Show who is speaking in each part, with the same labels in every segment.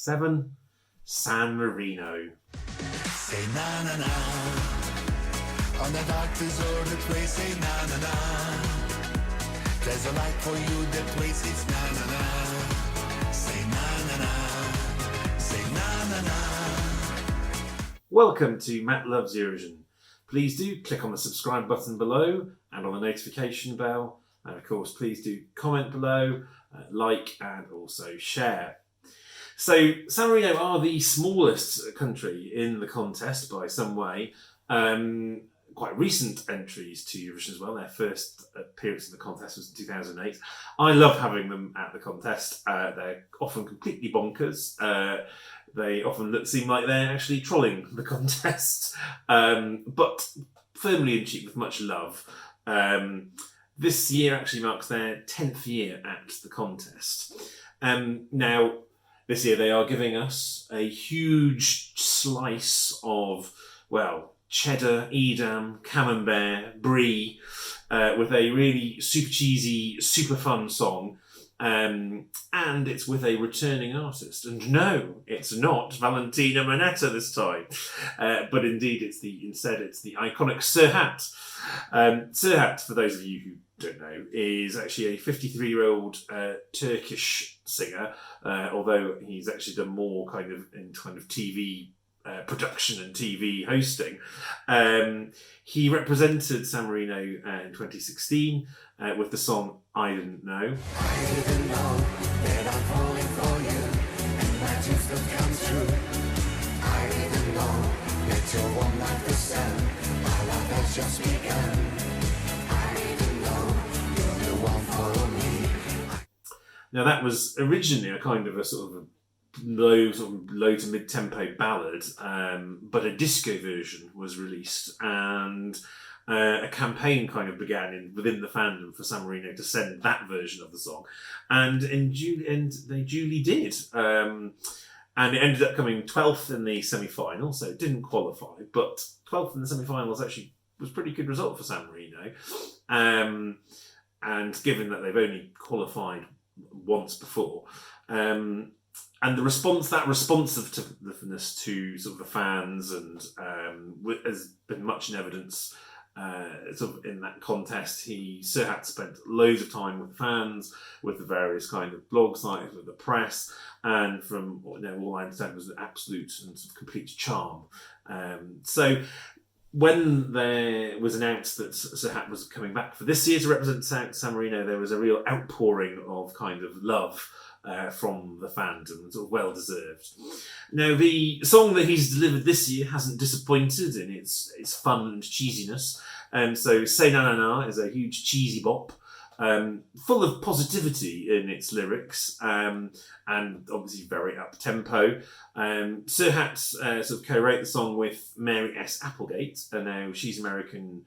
Speaker 1: 7, San Marino.
Speaker 2: Say na na na. On the dark deserted way, say na na na. There's a light for you that waits, it's na na na. Say na na na. Say na na na.
Speaker 1: Welcome to Matt Loves Eurovision. Please do click on the subscribe button below and on the notification bell. And of course, please do comment below, like and also share. So San Marino are the smallest country in the contest by some way. Quite recent entries to Eurovision as well. Their first appearance in the contest was in 2008. I love having them at the contest. They're often completely bonkers. They often seem like they're actually trolling the contest, but firmly in cheek with much love. This year actually marks their 10th year at the contest. Now, this year they are giving us a huge slice of, well, cheddar, Edam, camembert, brie, with a really super cheesy, super fun song. And it's with a returning artist. And no, it's not Valentina Monetta this time. But indeed, it's the iconic Serhat. Serhat, for those of you who don't know, is actually a 53-year-old Turkish singer, although he's actually done more kind of TV production and TV hosting. He represented San Marino in 2016 with the song I Didn't Know.
Speaker 2: I didn't know that I'm falling for you, and my dreams don't come true. I didn't know that you're warm like the sun. Our love has just begun. I didn't know you're the one for me.
Speaker 1: Now that was originally a kind of a sort of low to mid-tempo ballad, but a disco version was released, and a campaign kind of began within the fandom for San Marino to send that version of the song, and they duly did, and it ended up coming 12th in the semi-final, so it didn't qualify, but 12th in the semi-finals actually was a pretty good result for San Marino, and given that they've only qualified once before. And the responsiveness to sort of the fans and has been much in evidence sort of in that contest. Serhat spent loads of time with fans, with the various kind of blog sites, with the press, and from all I understand was an absolute and sort of complete charm. So when there was announced that Serhat was coming back for this year to represent San Marino, there was a real outpouring of kind of love from the fandom, sort of well deserved. Now, the song that he's delivered this year hasn't disappointed in its fun and cheesiness. So Say Na Na Na is a huge cheesy bop, full of positivity in its lyrics, and obviously very up tempo. Serhat sort of co-wrote the song with Mary S. Applegate, and now she's American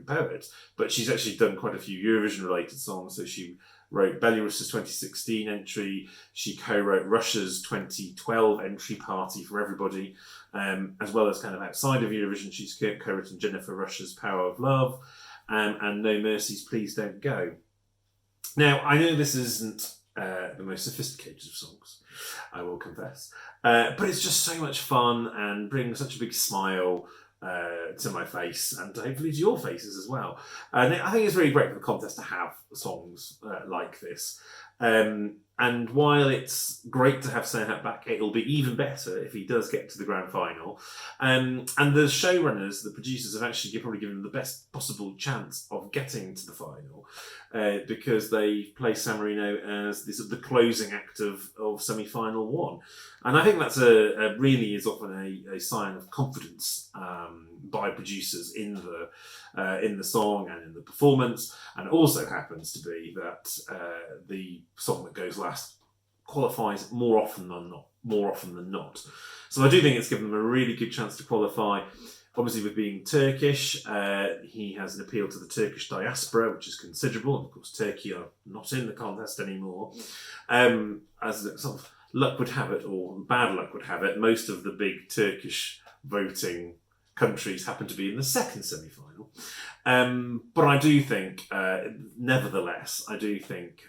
Speaker 1: poet, but she's actually done quite a few Eurovision related songs. So she wrote Belarus's 2016 entry. She co-wrote Russia's 2012 entry, Party for Everybody, as well as kind of outside of Eurovision. She's co-written Jennifer Rush's Power of Love, and No Mercy's Please Don't Go. Now, I know this isn't the most sophisticated of songs, I will confess, but it's just so much fun and brings such a big smile to my face, and hopefully to your faces as well. And I think it's really great for the contest to have songs like this. And while it's great to have Serhat back, it'll be even better if he does get to the grand final. And the showrunners, the producers, have actually probably given him the best possible chance of getting to the final, because they play San Marino as the closing act of semi-final one. And I think that's really is often a sign of confidence by producers in the song and in the performance. And it also happens to be that the song that goes last qualifies more often than not. So I do think it's given them a really good chance to qualify. Obviously, with being Turkish, he has an appeal to the Turkish diaspora, which is considerable. And of course, Turkey are not in the contest anymore. As sort of luck would have it, or bad luck would have it, most of the big Turkish voting countries happen to be in the second semi-final. But I do think, nevertheless, I think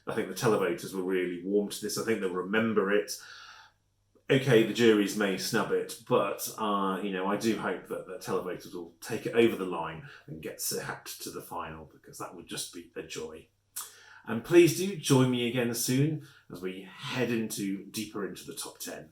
Speaker 1: the televoters will really warm to this. I think they'll remember it. okay, the juries may snub it, but I do hope that the televoters will take it over the line and get Serhat to the final, because that would just be a joy. And please do join me again soon as we head deeper into the top 10.